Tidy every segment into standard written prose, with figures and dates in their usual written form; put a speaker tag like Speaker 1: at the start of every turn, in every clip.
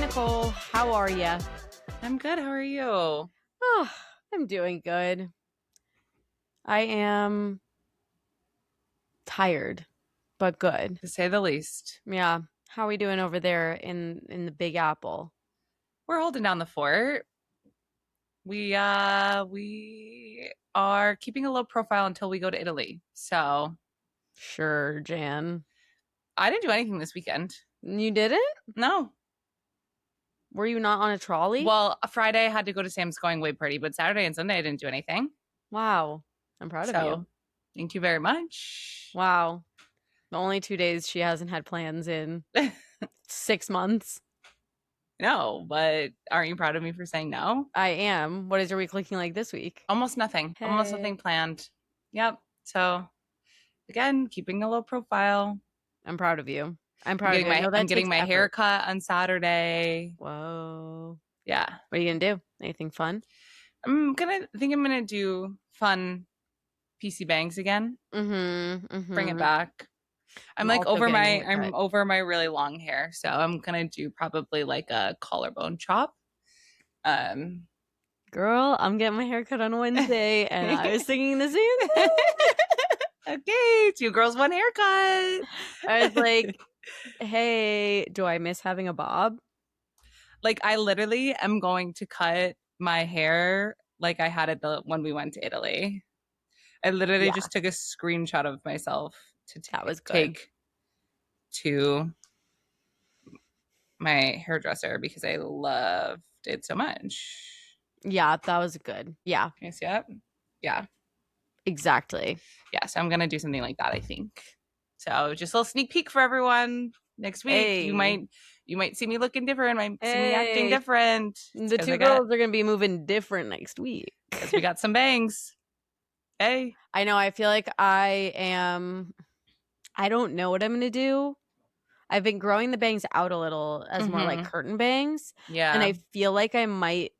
Speaker 1: Nicole. How are you?
Speaker 2: I'm good. How are you?
Speaker 1: Oh, I'm doing good. I am tired, but good.
Speaker 2: To say the least.
Speaker 1: Yeah. How are we doing over there in the Big Apple?
Speaker 2: We're holding down the fort. We are keeping a low profile until we go to Italy. So
Speaker 1: Sure, Jan.
Speaker 2: I didn't do anything this weekend.
Speaker 1: You didn't?
Speaker 2: No.
Speaker 1: Were you not on a trolley?
Speaker 2: Well, Friday I had to go to Sam's going away party, but Saturday and Sunday I didn't do anything.
Speaker 1: Wow. I'm proud of you.
Speaker 2: Thank you very much.
Speaker 1: Wow. The only 2 days she hasn't had plans in 6 months.
Speaker 2: No, but aren't you proud of me for saying no?
Speaker 1: I am. What is your week looking like this week?
Speaker 2: Almost nothing.
Speaker 1: Hey.
Speaker 2: Almost nothing planned. Yep. So again, keeping a low profile.
Speaker 1: I'm proud of you. I'm proud of you.
Speaker 2: I'm getting my hair cut on Saturday.
Speaker 1: Whoa.
Speaker 2: Yeah.
Speaker 1: What are you gonna do? Anything fun?
Speaker 2: I'm gonna do fun PC bangs again. Bring it back. I'm over my really long hair, so I'm gonna do probably like a collarbone chop.
Speaker 1: Girl, I'm getting my hair cut on Wednesday, and I was thinking the same thing.
Speaker 2: Okay, 2 girls, 1 haircut.
Speaker 1: I was like, hey, do I miss having a bob?
Speaker 2: Like, I literally am going to cut my hair like I had it when we went to Italy. I literally just took a screenshot of myself to take to my hairdresser because I loved it so much.
Speaker 1: Yeah, that was good. Yeah.
Speaker 2: Can you see that? Yeah.
Speaker 1: Exactly.
Speaker 2: Yeah, so I'm going to do something like that, I think. So just a little sneak peek for everyone. Next week,
Speaker 1: hey.
Speaker 2: you might see me looking different. Might see me acting different.
Speaker 1: The 2 girls are going to be moving different next week.
Speaker 2: Because we got some bangs. Hey.
Speaker 1: I know. I feel like I don't know what I'm going to do. I've been growing the bangs out a little as more like curtain bangs.
Speaker 2: Yeah.
Speaker 1: And I feel like I might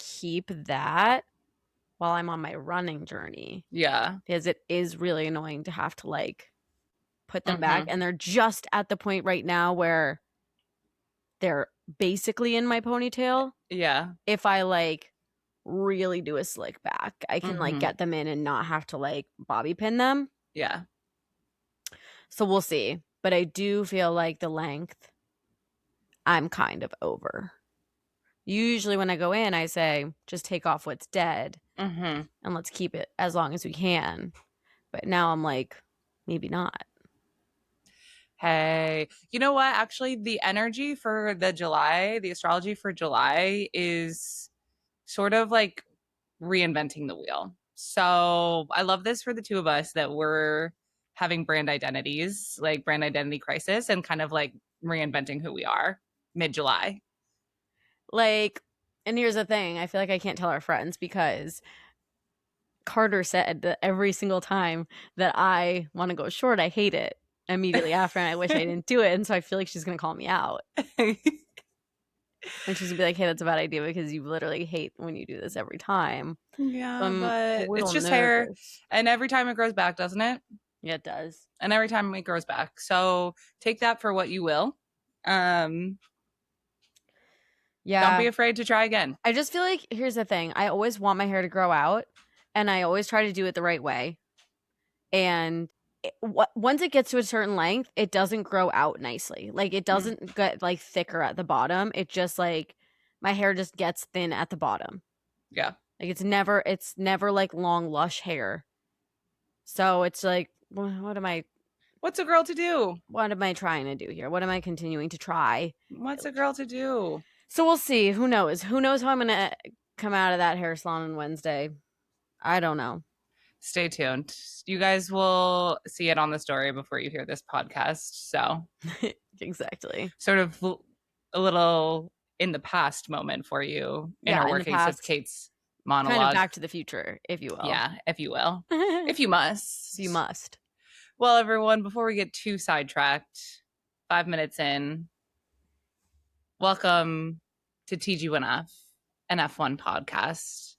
Speaker 1: keep that while I'm on my running journey.
Speaker 2: Yeah.
Speaker 1: Because it is really annoying to have to like put them back. And they're just at the point right now where they're basically in my ponytail.
Speaker 2: Yeah.
Speaker 1: If I like really do a slick back, I can like get them in and not have to like bobby pin them.
Speaker 2: Yeah.
Speaker 1: So we'll see. But I do feel like the length I'm kind of over. Usually when I go in, I say, just take off what's dead and let's keep it as long as we can. But now I'm like, maybe not.
Speaker 2: Hey, you know what? Actually, the energy for the astrology for July is sort of like reinventing the wheel. So I love this for the 2 of us that we're having brand identities, like brand identity crisis, and kind of like reinventing who we are mid-July.
Speaker 1: Like, and here's the thing. I feel like I can't tell our friends because Carter said that every single time that I want to go short, I hate it immediately after, and I wish I didn't do it. And so I feel like she's going to call me out. And she's going to be like, hey, that's a bad idea because you literally hate when you do this every time.
Speaker 2: Yeah, but it's just hair. And every time it grows back, doesn't it?
Speaker 1: Yeah, it does.
Speaker 2: And every time it grows back. So take that for what you will.
Speaker 1: Yeah.
Speaker 2: Don't be afraid to try again.
Speaker 1: I just feel like, here's the thing. I always want my hair to grow out, and I always try to do it the right way. And once it gets to a certain length, it doesn't grow out nicely. Like, it doesn't get, like, thicker at the bottom. It just, like, my hair just gets thin at the bottom.
Speaker 2: Yeah.
Speaker 1: Like, it's never, like, long, lush hair. So it's like,
Speaker 2: what's a girl to do?
Speaker 1: What am I trying to do here? What am I continuing to try?
Speaker 2: What's a girl to do?
Speaker 1: So we'll see. Who knows? Who knows how I'm going to come out of that hair salon on Wednesday? I don't know.
Speaker 2: Stay tuned. You guys will see it on the story before you hear this podcast. So
Speaker 1: exactly.
Speaker 2: Sort of a little in the past moment for you in our workings of Kate's monologue.
Speaker 1: Kind of Back to the Future, if you will.
Speaker 2: Yeah, if you will. If you must.
Speaker 1: You must.
Speaker 2: Well, everyone, before we get too sidetracked, 5 minutes in, welcome to TG1F, an F1 podcast.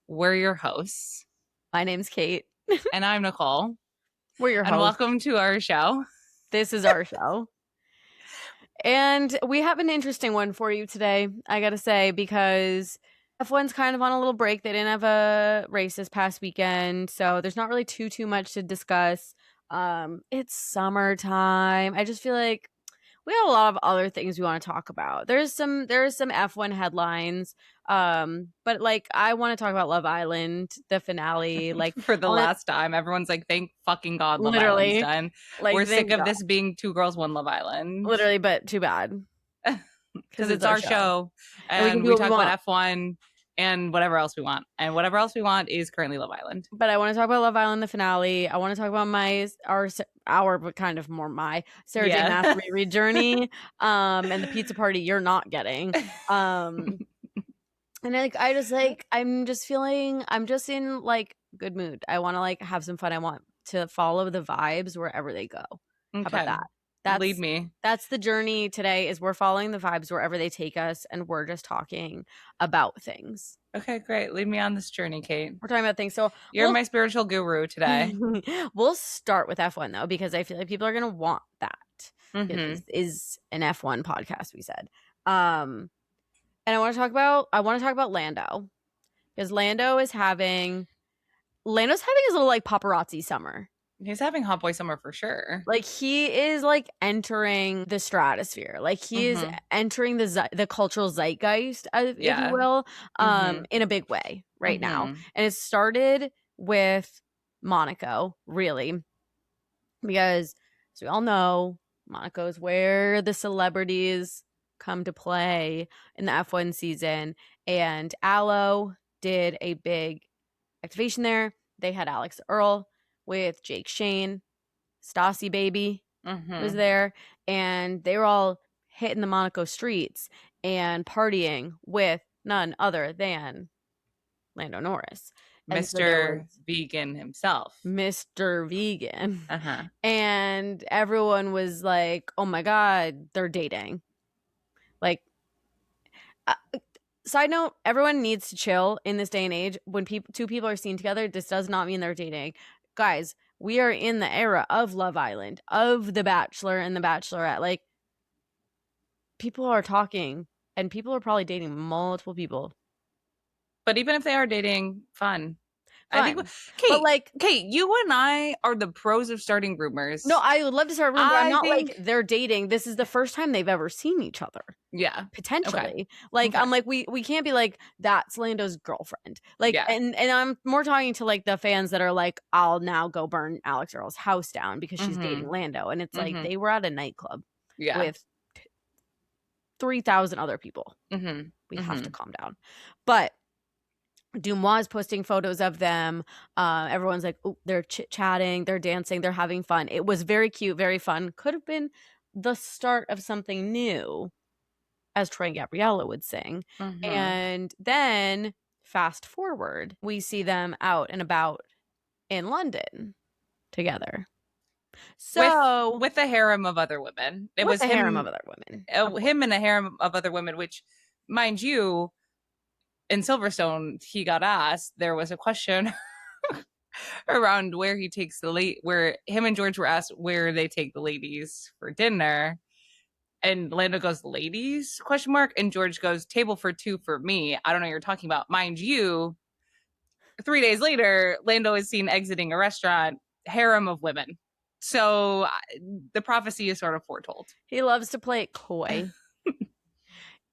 Speaker 2: We're your hosts.
Speaker 1: My name's Kate.
Speaker 2: And I'm Nicole.
Speaker 1: We're your hosts.
Speaker 2: And welcome to our show.
Speaker 1: This is our show. And we have an interesting one for you today, I gotta say, because F1's kind of on a little break. They didn't have a race this past weekend, so there's not really too much to discuss. It's summertime. I just feel like we have a lot of other things we want to talk about. There's some F1 headlines. But like I want to talk about Love Island, the finale. Like
Speaker 2: For the
Speaker 1: I wanna-
Speaker 2: last time, everyone's like, thank fucking God Love Island's
Speaker 1: literally,
Speaker 2: done.
Speaker 1: like
Speaker 2: We're sick
Speaker 1: thank
Speaker 2: of
Speaker 1: God.
Speaker 2: this being two girls, one Love Island.
Speaker 1: Literally, but too bad.
Speaker 2: Because it's our show.
Speaker 1: And we can
Speaker 2: And
Speaker 1: do
Speaker 2: we
Speaker 1: what we
Speaker 2: talk about
Speaker 1: want.
Speaker 2: F1 and whatever else we want. And whatever else we want is currently Love Island.
Speaker 1: But I want to talk about Love Island, the finale. I want to talk about our but kind of more my Sarah J.
Speaker 2: Yeah.
Speaker 1: Maas reread journey, and the pizza party you're not getting. And like I'm just feeling I'm just in like good mood. I want to like have some fun. I want to follow the vibes wherever they go. How about that?
Speaker 2: Lead me.
Speaker 1: That's the journey today, is we're following the vibes wherever they take us, and we're just talking about things.
Speaker 2: Okay, great. Lead me on this journey, Kate.
Speaker 1: We're talking about things. So
Speaker 2: you're my spiritual guru today.
Speaker 1: We'll start with F1 though, because I feel like people are gonna want that. This is an F1 podcast, we said. And I want to talk about Lando, because Lando's having his little like paparazzi summer.
Speaker 2: He's having hot boy summer for sure.
Speaker 1: Like he is like entering the stratosphere. Like he is entering the cultural zeitgeist, if you will, in a big way right now. And it started with Monaco, really, because as we all know, Monaco is where the celebrities come to play in the F1 season. And Aloe did a big activation there. They had Alix Earle with Jake Shane, Stassi baby was there, and they were all hitting the Monaco streets and partying with none other than Lando Norris,
Speaker 2: Mr. Vegan himself.
Speaker 1: Mr. Vegan. And everyone was like, oh my God, they're dating. Like, side note, everyone needs to chill in this day and age. When two people are seen together, this does not mean they're dating. Guys, we are in the era of Love Island, of The Bachelor and The Bachelorette. Like, people are talking, and people are probably dating multiple people.
Speaker 2: But even if they are dating, fun. I think, Kate, you and I are the pros of starting rumors.
Speaker 1: No, I would love to start rumors, but I'm not like they're dating. This is the first time they've ever seen each other.
Speaker 2: Yeah.
Speaker 1: Potentially. Okay. Like, I'm like, we can't be like, that's Lando's girlfriend. Like, and I'm more talking to like the fans that are like, I'll now go burn Alix Earle's house down because she's dating Lando. And it's like, they were at a nightclub with 3,000 other people. We have to calm down. But Dumois is posting photos of them. Everyone's like, oh, they're chit-chatting, they're dancing, they're having fun. It was very cute, very fun. Could have been the start of something new, as Troy and Gabriella would sing. And then fast forward, we see them out and about in London together. So
Speaker 2: with a harem of other women. It was
Speaker 1: a harem of other women.
Speaker 2: Him and a harem of other women, which, mind you, in Silverstone, he got asked, there was a question around where he takes where him and George were asked where they take the ladies for dinner. And Lando goes, ladies? ? And George goes, table for two for me. I don't know what you're talking about. Mind you, 3 days later, Lando is seen exiting a restaurant, harem of women. So the prophecy is sort of foretold.
Speaker 1: He loves to play it coy.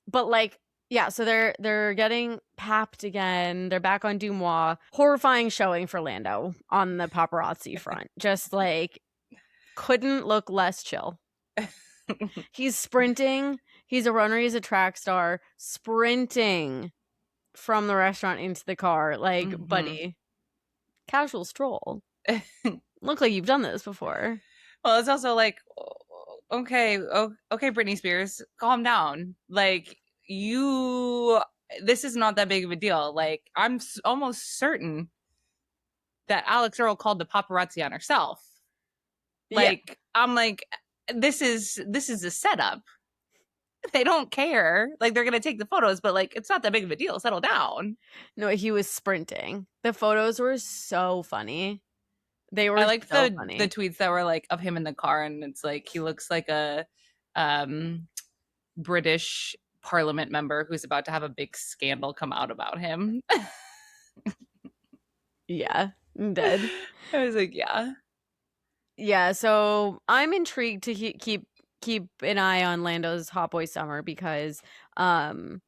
Speaker 1: But like, yeah, so they're getting papped again. They're back on Dumois. Horrifying showing for Lando on the paparazzi front. Just like, couldn't look less chill. He's sprinting. He's a runner. He's a track star. Sprinting from the restaurant into the car. Like, buddy, casual stroll. Look like you've done this before.
Speaker 2: Well, it's also like, okay, Britney Spears, calm down. Like, this is not that big of a deal. Like, I'm almost certain that Alix Earle called the paparazzi on herself. Like, I'm like, this is a setup. They don't care. Like, they're gonna take the photos, but like, it's not that big of a deal. Settle down.
Speaker 1: No, he was sprinting. The photos were so funny. They were.
Speaker 2: I like
Speaker 1: so funny.
Speaker 2: The tweets that were like of him in the car, and it's like he looks like a British Parliament member who's about to have a big scandal come out about him.
Speaker 1: Yeah, I'm dead.
Speaker 2: I was like, yeah.
Speaker 1: Yeah, so I'm intrigued to keep an eye on Lando's Hot Boy Summer because um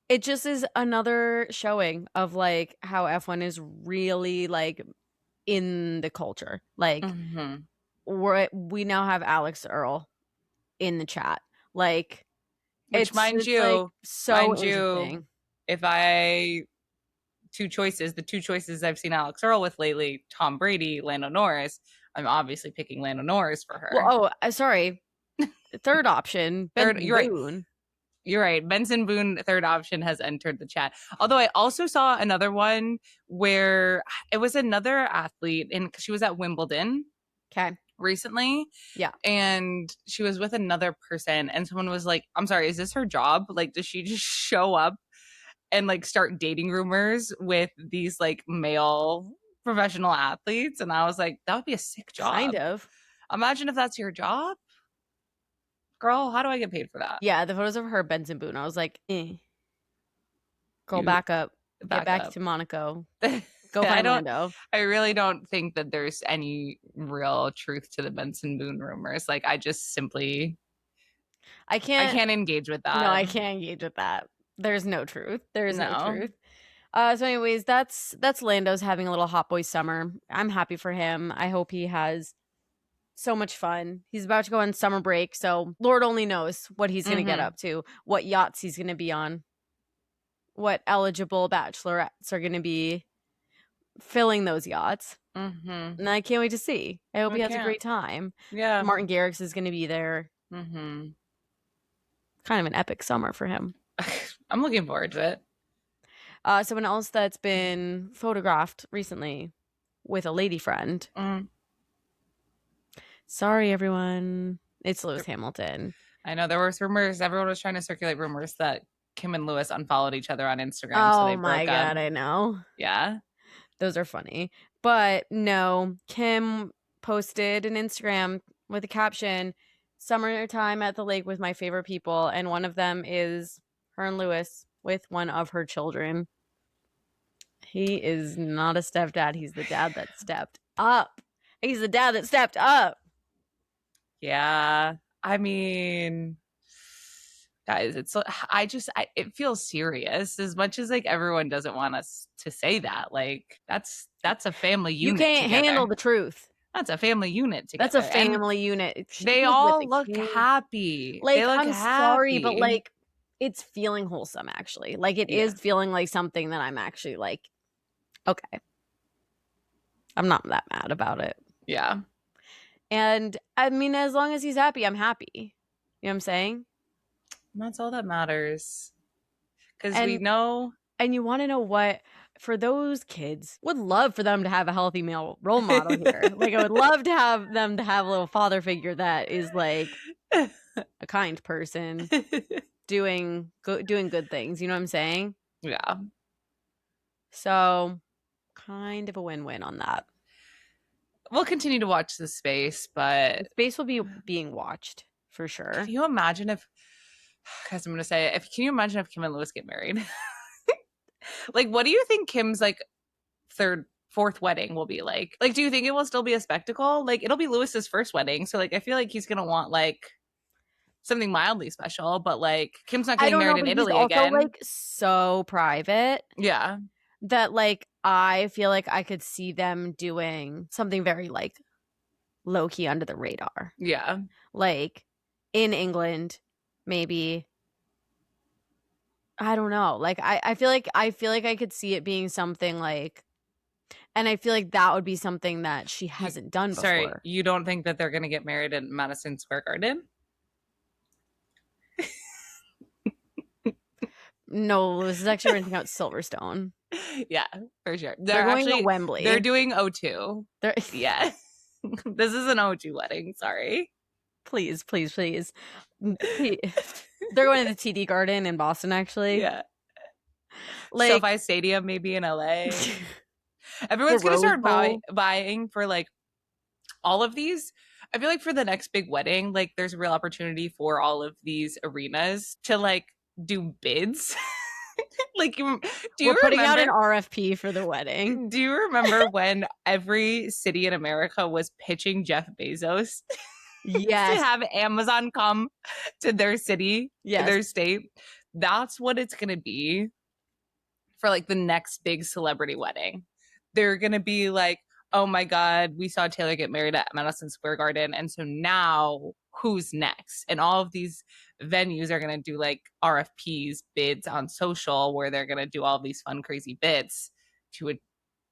Speaker 1: it just is another showing of like how F1 is really like in the culture. Like
Speaker 2: Mm-hmm.
Speaker 1: we now have Alix Earle in the chat. Like
Speaker 2: Which,
Speaker 1: it's like so
Speaker 2: mind you,
Speaker 1: interesting.
Speaker 2: if I the two choices I've seen Alix Earle with lately, Tom Brady, Lando Norris, I'm obviously picking Lando Norris for
Speaker 1: Well,
Speaker 2: her.
Speaker 1: sorry. Third option,
Speaker 2: Third,
Speaker 1: Benson
Speaker 2: you're right.
Speaker 1: Boone.
Speaker 2: You're right. Benson Boone, third option, has entered the chat. Although I also saw another one where it was another athlete, and she was at Wimbledon
Speaker 1: Okay.
Speaker 2: recently,
Speaker 1: Yeah.
Speaker 2: and she was with another person, and someone was like, I'm sorry, is this her job? Like, does she just show up and like start dating rumors with these like male professional athletes? And I was like, that would be a sick job.
Speaker 1: Kind of.
Speaker 2: Imagine if that's your job. Girl, how do I get paid for that?
Speaker 1: Yeah, the photos of her, Benson Boone. I was like, girl,
Speaker 2: You
Speaker 1: back up. Get back
Speaker 2: up
Speaker 1: to Monaco. Go find Lando.
Speaker 2: I really don't think that there's any real truth to the Benson Boone rumors. Like, I just simply
Speaker 1: I can't
Speaker 2: engage with that.
Speaker 1: No, I can't engage with that. There's no truth. There is no truth. So anyways, that's Lando's having a little hot boy summer. I'm happy for him. I hope he has so much fun. He's about to go on summer break, so Lord only knows what he's going to get up to, what yachts he's going to be on, what eligible bachelorettes are going to be filling those yachts. And I can't wait to see. I hope he has a great time.
Speaker 2: Yeah.
Speaker 1: Martin Garrix is going to be there. Kind of an epic summer for him.
Speaker 2: I'm looking forward to it.
Speaker 1: Someone else that's been photographed recently with a lady friend. Sorry, everyone. It's Lewis Hamilton.
Speaker 2: I know there was rumors. Everyone was trying to circulate rumors that Kim and Lewis unfollowed each other on Instagram.
Speaker 1: Oh,
Speaker 2: so they
Speaker 1: my
Speaker 2: broke
Speaker 1: God,
Speaker 2: up.
Speaker 1: I know.
Speaker 2: Yeah.
Speaker 1: Those are funny. But no, Kim posted an Instagram with a caption, "Summertime at the lake with my favorite people." And one of them is her and Lewis with one of her children. He is not a stepdad. He's the dad that stepped up. He's the dad that stepped up.
Speaker 2: Yeah. I mean, guys, it feels serious as much as like everyone doesn't want us to say that. Like that's a family unit.
Speaker 1: You can't handle the truth.
Speaker 2: That's a family unit together.
Speaker 1: That's a family unit.
Speaker 2: They all look happy.
Speaker 1: Like,
Speaker 2: they look
Speaker 1: I'm
Speaker 2: happy.
Speaker 1: sorry, but like it's feeling wholesome actually. Like it is feeling like something that I'm actually like, okay. I'm not that mad about it.
Speaker 2: Yeah.
Speaker 1: And I mean, as long as he's happy, I'm happy. You know what I'm saying?
Speaker 2: And that's all that matters. Because we know.
Speaker 1: And you want to know what? For those kids, would love for them to have a healthy male role model here. Like, I would love to have them to have a little father figure that is like a kind person, doing good things. You know what I'm saying?
Speaker 2: Yeah.
Speaker 1: So, kind of a win-win on that.
Speaker 2: We'll continue to watch the space, but
Speaker 1: the space will be being watched for sure.
Speaker 2: Can you imagine if? Guys, I'm gonna say, can you imagine if Kim and Lewis get married? Like, what do you think Kim's like fourth wedding will be like? Like, do you think it will still be a spectacle? Like, it'll be Lewis's first wedding, so like, I feel like he's gonna want like something mildly special, but like, Kim's not getting married in Italy again.
Speaker 1: Also, like, so private.
Speaker 2: Yeah.
Speaker 1: That like I feel like I could see them doing something very like low key under the radar.
Speaker 2: Yeah.
Speaker 1: Like in England, maybe. I don't know. Like I feel like I could see it being something like, and I feel like that would be something that she hasn't done before.
Speaker 2: Sorry, you don't think that they're gonna get married in Madison Square Garden?
Speaker 1: No, this is actually renting out Silverstone.
Speaker 2: Yeah, for sure.
Speaker 1: They're going to Wembley.
Speaker 2: They're doing O2. Yeah. This is an O2 wedding. Sorry.
Speaker 1: Please. They're going to the TD Garden in Boston, actually.
Speaker 2: Yeah.
Speaker 1: Like
Speaker 2: SoFi Stadium, maybe in LA. Everyone's going to start buying for like all of these, I feel like for the next big wedding, like there's a real opportunity for all of these arenas to like do bids. Like, do
Speaker 1: We're
Speaker 2: you
Speaker 1: putting out an
Speaker 2: remember?
Speaker 1: RFP for the wedding.
Speaker 2: Do you remember when every city in America was pitching Jeff Bezos to
Speaker 1: Yes.
Speaker 2: have Amazon come to their city, to
Speaker 1: Yes.
Speaker 2: their state? That's what it's going to be for like the next big celebrity wedding. They're going to be like, oh my God, we saw Taylor get married at Madison Square Garden. And so now who's next? And all of these venues are going to do like RFPs, bids on social, where they're going to do all these fun, crazy bids to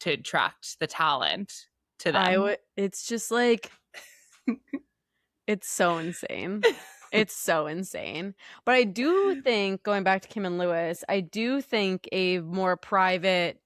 Speaker 2: attract the talent to them.
Speaker 1: It's just like, it's so insane. It's so insane. But I do think, going back to Kim and Lewis, I do think a more private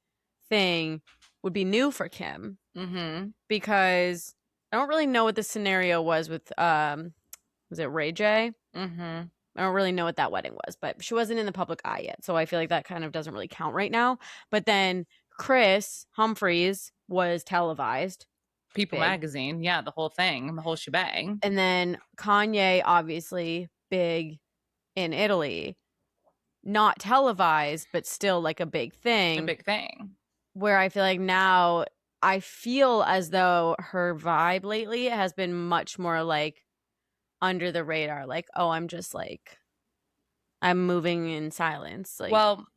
Speaker 1: thing would be new for Kim.
Speaker 2: Mm-hmm.
Speaker 1: Because I don't really know what the scenario was with, was it Ray J?
Speaker 2: Mm-hmm.
Speaker 1: I don't really know what that wedding was, but she wasn't in the public eye yet. So I feel like that kind of doesn't really count right now. But then Chris Humphries was televised.
Speaker 2: People
Speaker 1: Big.
Speaker 2: Magazine, yeah, the whole thing, the whole shebang.
Speaker 1: And then Kanye, obviously, big in Italy. Not televised, but still like a big thing.
Speaker 2: A big thing.
Speaker 1: Where I feel like now I feel as though her vibe lately has been much more like under the radar. Like, oh, I'm just like, I'm moving in silence. Like,
Speaker 2: Well,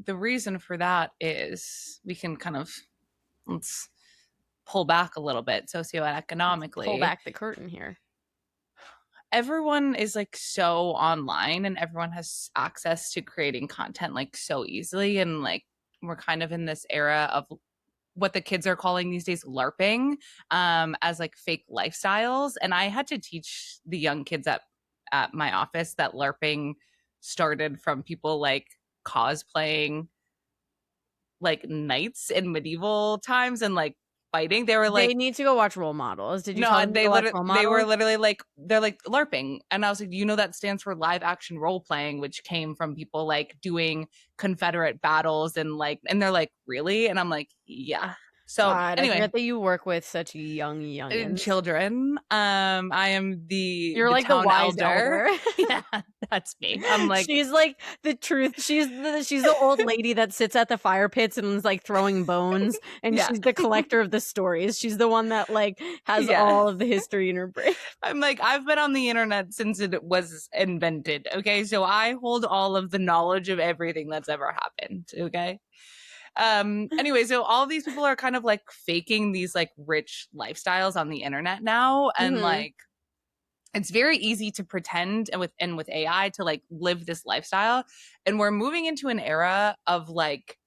Speaker 2: the reason for that is we can kind of, let's pull back a little bit socioeconomically.
Speaker 1: pull back the curtain here.
Speaker 2: Everyone is like so online and everyone has access to creating content like so easily. And like we're kind of in this era of what the kids are calling these days LARPing, as like fake lifestyles. And I had to teach the young kids at my office that LARPing started from people like cosplaying like knights in medieval times and like fighting. They were like,
Speaker 1: they need to go watch Role Models. Did you
Speaker 2: no,
Speaker 1: tell them to go watch Role
Speaker 2: they were
Speaker 1: Models?
Speaker 2: literally like, they're like LARPing. And I was like, you know, that stands for live action role playing, which came from people like doing Confederate battles and like, and they're like, really? And I'm like, yeah. So
Speaker 1: God, I
Speaker 2: anyway,
Speaker 1: forget that you work with such youngins.
Speaker 2: children. I am
Speaker 1: You're
Speaker 2: the
Speaker 1: like the
Speaker 2: town
Speaker 1: wise
Speaker 2: elder.
Speaker 1: elder.
Speaker 2: Yeah, that's me. I'm like,
Speaker 1: she's like the truth. She's the old lady that sits at the fire pits and is like throwing bones, and
Speaker 2: yeah.
Speaker 1: she's the collector of the stories. She's the one that like has
Speaker 2: Yeah.
Speaker 1: all of the history in her brain.
Speaker 2: I'm like, I've been on the internet since it was invented. Okay, so I hold all of the knowledge of everything that's ever happened. Okay. Anyway, so all these people are kind of like faking these like rich lifestyles on the internet now, and like it's very easy to pretend and with AI to like live this lifestyle. And we're moving into an era of like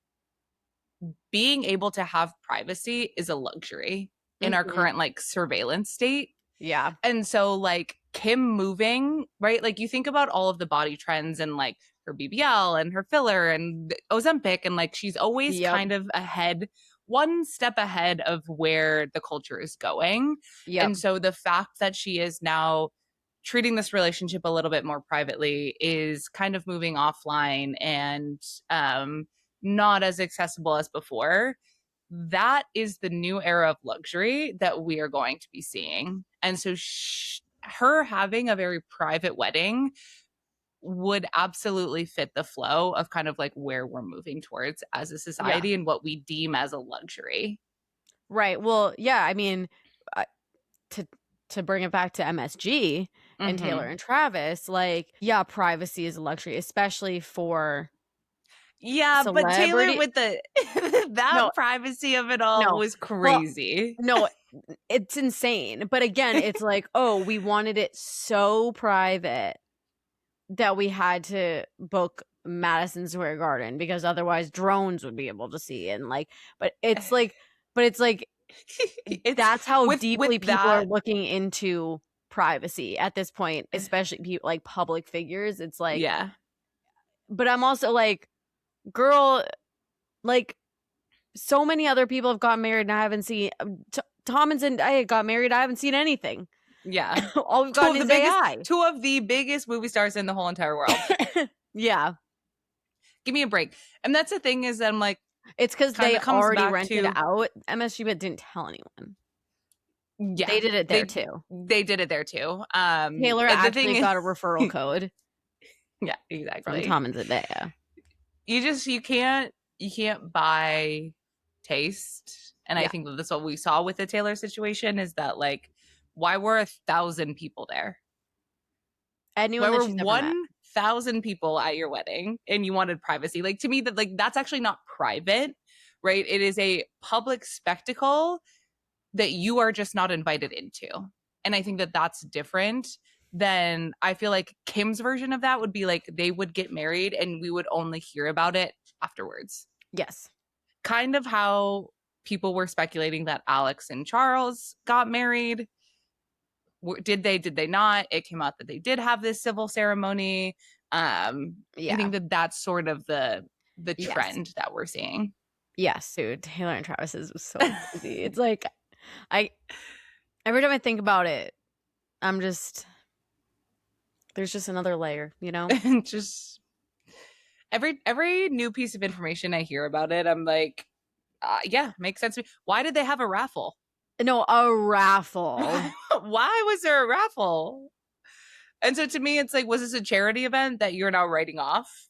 Speaker 2: being able to have privacy is a luxury in our current like surveillance state.
Speaker 1: Yeah.
Speaker 2: And so like Kim moving, right? Like you think about all of the body trends and like her BBL and her filler and Ozempic, and like she's always kind of ahead, one step ahead of where the culture is going. And so the fact that she is now treating this relationship a little bit more privately is kind of moving offline and not as accessible as before. That is the new era of luxury that we are going to be seeing. And so her having a very private wedding would absolutely fit the flow of kind of like where we're moving towards as a society and what we deem as a luxury.
Speaker 1: Right. Well, yeah, I mean, to bring it back to MSG and Taylor and Travis, like, yeah, privacy is a luxury, especially for
Speaker 2: but Taylor with the privacy of it all was crazy.
Speaker 1: Well, no, it's insane. But again, it's like, oh, we wanted it so private that we had to book Madison Square Garden because otherwise drones would be able to see. And like, but it's like that's how deeply people are looking into privacy at this point, especially people like public figures. It's like, but I'm also like, girl, like so many other people have gotten married and I haven't seen Tom and Zendaya got married. I haven't seen anything.
Speaker 2: Yeah.
Speaker 1: All we've gotten is AI.
Speaker 2: Two of the biggest movie stars in the whole entire world.
Speaker 1: Yeah.
Speaker 2: Give me a break. And that's the thing is that I'm like,
Speaker 1: it's because they already rented out MSG but didn't tell anyone.
Speaker 2: Yeah,
Speaker 1: They did it there too.
Speaker 2: they did it there too.
Speaker 1: Taylor
Speaker 2: And the
Speaker 1: actually
Speaker 2: thing,
Speaker 1: got a referral code
Speaker 2: yeah,
Speaker 1: from
Speaker 2: exactly.
Speaker 1: Tom and Zendaya.
Speaker 2: You can't buy taste, and I
Speaker 1: Yeah.
Speaker 2: think that that's what we saw with the Taylor situation is that like, why were 1,000 people there? Why
Speaker 1: Anyone that
Speaker 2: were
Speaker 1: she's ever met.
Speaker 2: 1,000 people at your wedding and you wanted privacy? Like to me, that like that's actually not private, right? It is a public spectacle that you are just not invited into. And I think that that's different than I feel like Kim's version of that would be like they would get married and we would only hear about it afterwards.
Speaker 1: Yes.
Speaker 2: Kind of how people were speculating that Alix and Charles got married. Did they not? It came out that they did have this civil ceremony. I
Speaker 1: Yeah.
Speaker 2: think that that's sort of the
Speaker 1: Yes.
Speaker 2: trend that we're seeing.
Speaker 1: Yes, dude. Taylor and Travis is so crazy. It's like every time I think about it, I'm just there's just another layer, you know?
Speaker 2: Just every new piece of information I hear about it, I'm like, yeah, makes sense to me. Why did they have a raffle?
Speaker 1: No, a raffle.
Speaker 2: Why was there a raffle? And so to me, it's like, was this a charity event that you're now writing off?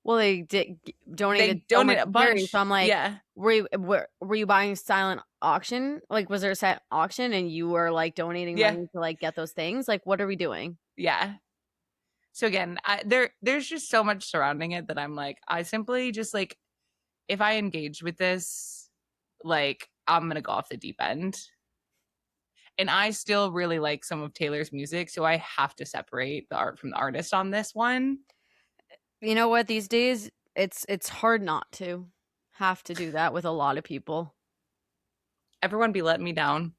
Speaker 1: Well, they donated
Speaker 2: They
Speaker 1: so much
Speaker 2: donated a
Speaker 1: to charity,
Speaker 2: bunch.
Speaker 1: so I'm like,
Speaker 2: Yeah.
Speaker 1: were you buying silent auction? Like, was there a set auction and you were like donating
Speaker 2: Yeah.
Speaker 1: money to like get those things? Like, what are we doing?
Speaker 2: Yeah. So again, there's just so much surrounding it that I'm like, I simply just like, if I engage with this, like, I'm gonna go off the deep end. And I still really like some of Taylor's music, so I have to separate the art from the artist on this one.
Speaker 1: You know what? These days, it's hard not to have to do that with a lot of people.
Speaker 2: Everyone be letting me down.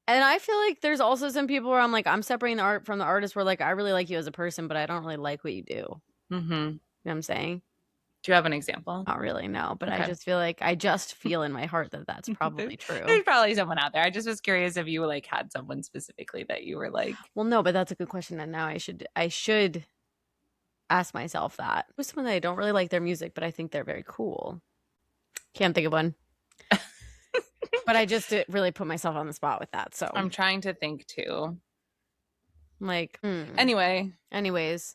Speaker 1: And I feel like there's also some people where I'm like, I'm separating the art from the artist where like I really like you as a person, but I don't really like what you do.
Speaker 2: Mm-hmm.
Speaker 1: You know what I'm saying?
Speaker 2: Do you have an example?
Speaker 1: Not really, no. But
Speaker 2: Okay.
Speaker 1: I just feel like I just feel in my heart that that's probably true.
Speaker 2: There's probably someone out there. I just was curious if you like had someone specifically that you were like,
Speaker 1: Well, no, but that's a good question, and now I should ask myself that. Who's someone that I don't really like their music, but I think they're very cool? Can't think of one. But I just really put myself on the spot with that. So
Speaker 2: I'm trying to think too.
Speaker 1: like,
Speaker 2: Anyway,
Speaker 1: anyways,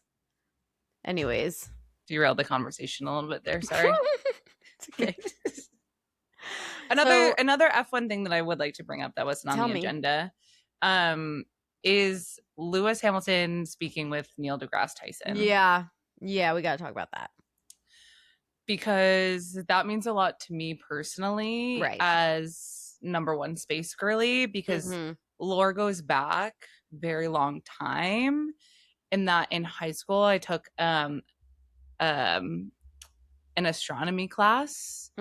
Speaker 2: derailed the conversation a little bit there. Sorry.
Speaker 1: it's okay.
Speaker 2: Another F1 thing that I would like to bring up that wasn't on the agenda, is Lewis Hamilton speaking with Neil deGrasse Tyson.
Speaker 1: Yeah, we got to talk about that
Speaker 2: because that means a lot to me personally,
Speaker 1: right,
Speaker 2: as number one space girly, because lore goes back very long time. In that in high school I took an astronomy class,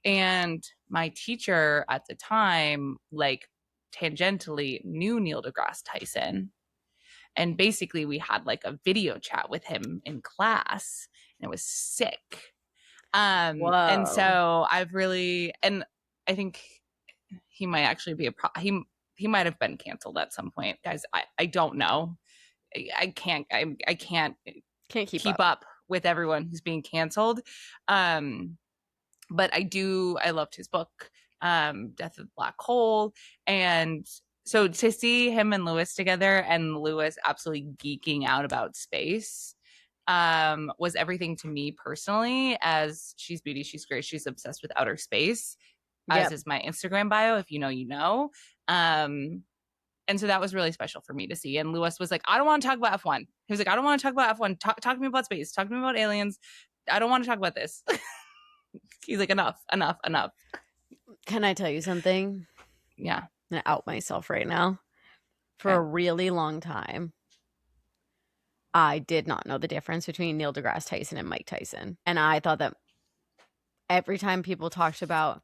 Speaker 2: and my teacher at the time like tangentially knew Neil deGrasse Tyson, and basically we had like a video chat with him in class, and it was sick. And so I've really, and I think he might actually be he might have been canceled at some point, guys. I don't know. I can't keep up with everyone who's being canceled. But I loved his book, Death of the Black Hole. And so to see him and Lewis together, and Lewis absolutely geeking out about space, was everything to me personally. As she's beauty, she's great, she's obsessed with outer space, as is my Instagram bio. If you know, you know. And so that was really special for me to see. And Lewis was like, I don't want to talk about F1. He was like, I don't want to talk about F1. Talk to me about space. Talk to me about aliens. I don't want to talk about this. He's like, enough.
Speaker 1: Can I tell you something?
Speaker 2: Yeah.
Speaker 1: I'm going to out myself right now. For a really long time, I did not know the difference between Neil deGrasse Tyson and Mike Tyson. And I thought that every time people talked about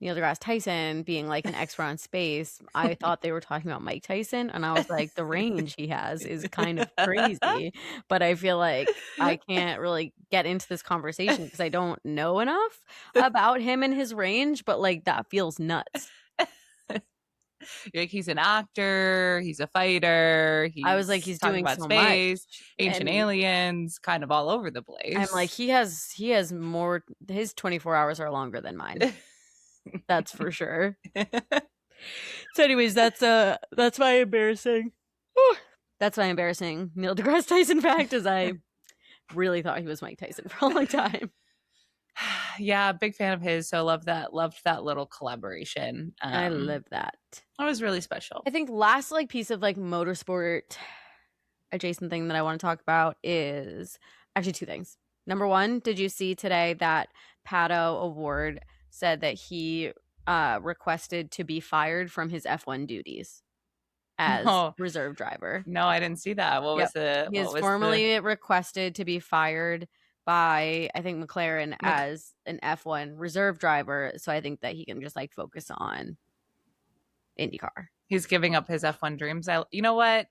Speaker 1: Neil deGrasse Tyson being like an expert on space, I thought they were talking about Mike Tyson. And I was like, the range he has is kind of crazy. But I feel like I can't really get into this conversation because I don't know enough about him and his range. But like, that feels nuts.
Speaker 2: You're like, he's an actor, he's a fighter.
Speaker 1: I was like, he's doing
Speaker 2: about
Speaker 1: so
Speaker 2: space,
Speaker 1: much.
Speaker 2: ancient aliens, kind of all over the place.
Speaker 1: I'm like, he has more. His 24 hours are longer than mine. That's for sure. So, anyways, that's my embarrassing. That's my embarrassing Neil deGrasse Tyson fact. Is I really thought he was Mike Tyson for a long time.
Speaker 2: Yeah, big fan of his. So loved that little collaboration.
Speaker 1: I live that.
Speaker 2: It was really special.
Speaker 1: I think last like piece of like motorsport adjacent thing that I want to talk about is actually two things. Number one, did you see today that Pato Award said that he requested to be fired from his F1 duties as
Speaker 2: No.
Speaker 1: reserve driver?
Speaker 2: No, I didn't see that. What was the?
Speaker 1: He has formally requested to be fired by, I think, McLaren as an F1 reserve driver. So I think that he can just like focus on IndyCar.
Speaker 2: He's giving up his F1 dreams. You know what?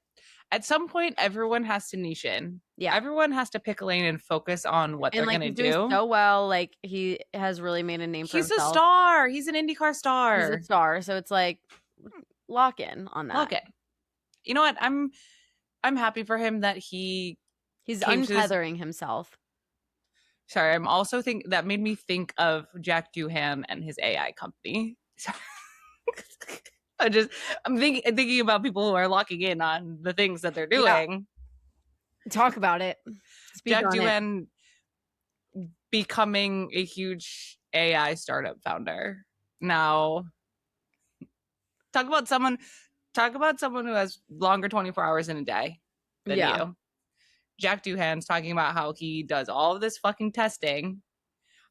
Speaker 2: At some point, everyone has to niche in.
Speaker 1: Yeah.
Speaker 2: Everyone has to pick a lane and focus on what they're
Speaker 1: like,
Speaker 2: going to
Speaker 1: he's
Speaker 2: do.
Speaker 1: doing so well. Like, he has really made a name for himself.
Speaker 2: He's a star. He's an IndyCar star.
Speaker 1: He's a star. So it's like, lock in on that.
Speaker 2: Lock in. You know what? I'm happy for him that he's
Speaker 1: untethering himself.
Speaker 2: Sorry, I'm also that made me think of Jack Doohan and his AI company. I'm thinking about people who are locking in on the things that they're doing.
Speaker 1: Yeah. Talk about it.
Speaker 2: Jack Doohan becoming a huge AI startup founder. Now, talk about someone who has longer 24 hours in a day than you. Jack Doohan's talking about how he does all of this fucking testing,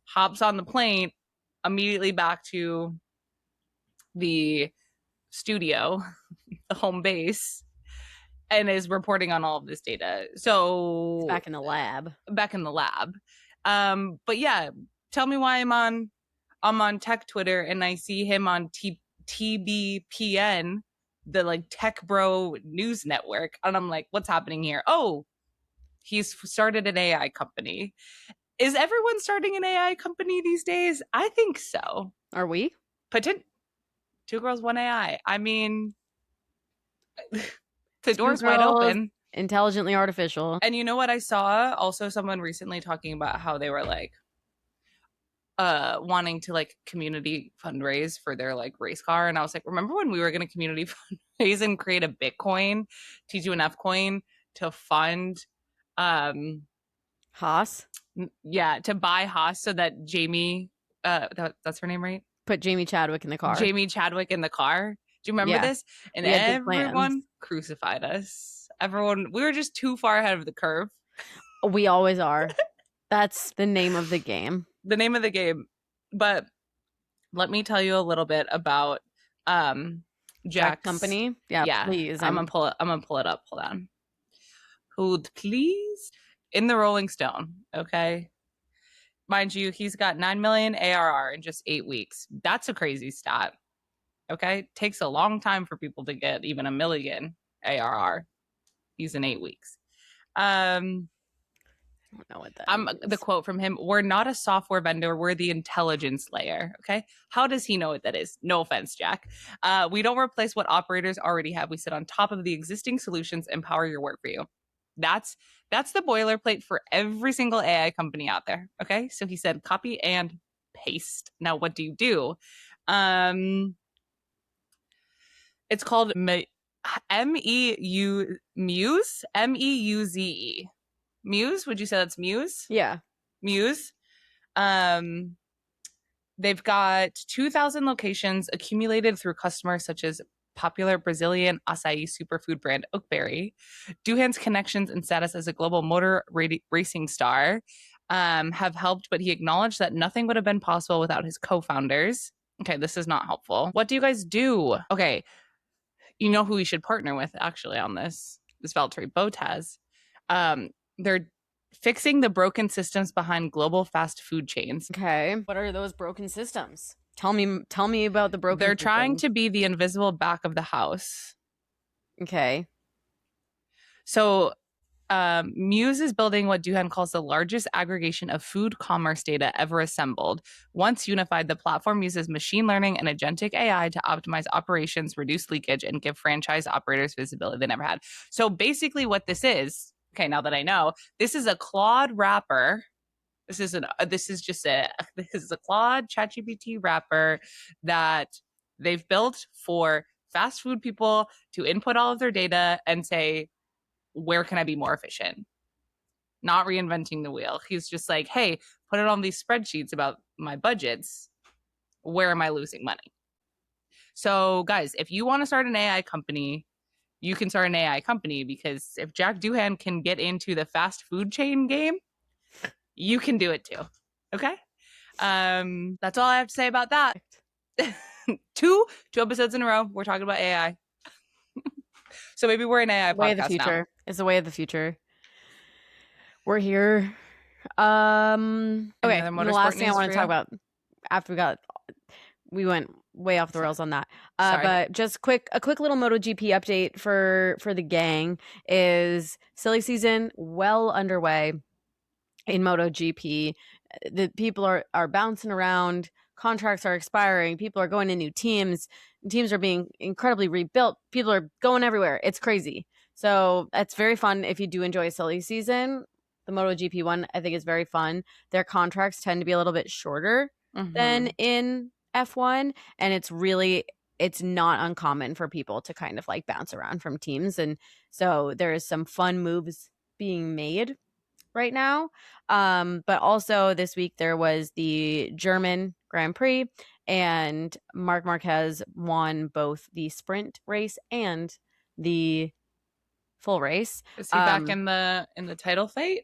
Speaker 2: hops on the plane, immediately back to the studio, the home base, and is reporting on all of this data. So
Speaker 1: he's back in the lab.
Speaker 2: But yeah, tell me why I'm on tech Twitter and I see him on TBPN, the like tech bro news network, and I'm like, what's happening here? Oh, he's started an AI company. Is everyone starting an AI company these days? I think so.
Speaker 1: Are we?
Speaker 2: Two girls, one AI. I mean, the door's wide open.
Speaker 1: Intelligently artificial.
Speaker 2: And you know what I saw? Also, someone recently talking about how they were like wanting to like community fundraise for their like race car. And I was like, remember when we were going to community fundraise and create a Bitcoin, TG1F coin to fund
Speaker 1: Haas?
Speaker 2: Yeah, to buy Haas so that Jamie, that's her name, right?
Speaker 1: Put Jamie Chadwick in the car.
Speaker 2: Do you remember this? And everyone crucified us. We were just too far ahead of the curve.
Speaker 1: We always are. That's the name of the game.
Speaker 2: But let me tell you a little bit about Jack's
Speaker 1: company. Yeah, please.
Speaker 2: I'm gonna pull it up. Hold on. Hold, please. In the Rolling Stone, okay? Mind you, he's got 9 million ARR in just 8 weeks. That's a crazy stat. Okay? Takes a long time for people to get even 1 million ARR. He's in 8 weeks.
Speaker 1: I don't know what that means.
Speaker 2: The quote from him, we're not a software vendor, we're the intelligence layer. Okay? How does he know what that is? No offense, Jack. We don't replace what operators already have. We sit on top of the existing solutions and power your work for you. That's the boilerplate for every single AI company out there. Okay. So he said copy and paste. Now, what do you do? It's called Muse, Meuze. Muse? Would you say that's Muse?
Speaker 1: Yeah.
Speaker 2: Muse. They've got 2,000 locations accumulated through customers such as popular Brazilian acai superfood brand Oakberry. Doohan's connections and status as a global motor racing star have helped, but he acknowledged that nothing would have been possible without his co-founders. Okay, this is not helpful. What do you guys do? Okay, you know who we should partner with actually on this Valtteri Bottas. They're fixing the broken systems behind global fast food chains.
Speaker 1: Okay, what are those broken systems? Tell me about the broken.
Speaker 2: They're trying to be the invisible back of the house.
Speaker 1: Okay.
Speaker 2: So Muse is building what Doohan calls the largest aggregation of food commerce data ever assembled. Once unified, the platform uses machine learning and agentic AI to optimize operations, reduce leakage, and give franchise operators visibility they never had. So basically what this is, okay, now that I know, this is a Claude wrapper. This is a Claude ChatGPT wrapper that they've built for fast food people to input all of their data and say, where can I be more efficient? Not reinventing the wheel. He's just like, hey, put it on these spreadsheets about my budgets. Where am I losing money? So, guys, if you want to start an AI company, you can start an AI company, because if Jack Doohan can get into the fast food chain game, you can do it too. Okay? That's all I have to say about that. two episodes in a row, we're talking about AI. So maybe we're an AI
Speaker 1: Way of the
Speaker 2: podcast
Speaker 1: future.
Speaker 2: now.
Speaker 1: It's the way of the future. We're here. Okay. The last thing I want to talk about after we went way off the rails on that. But just a quick little MotoGP update for the gang is silly season well underway in MotoGP. The people are bouncing around, contracts are expiring, people are going to new teams are being incredibly rebuilt, people are going everywhere. It's crazy. So it's very fun if you do enjoy silly season. The MotoGP one, I think, is very fun. Their contracts tend to be a little bit shorter than in F1, and it's not uncommon for people to kind of like bounce around from teams, and so there is some fun moves being made right now. But also this week there was the German Grand Prix, and Marc Marquez won both the sprint race and the full race.
Speaker 2: Is he back in the title fight?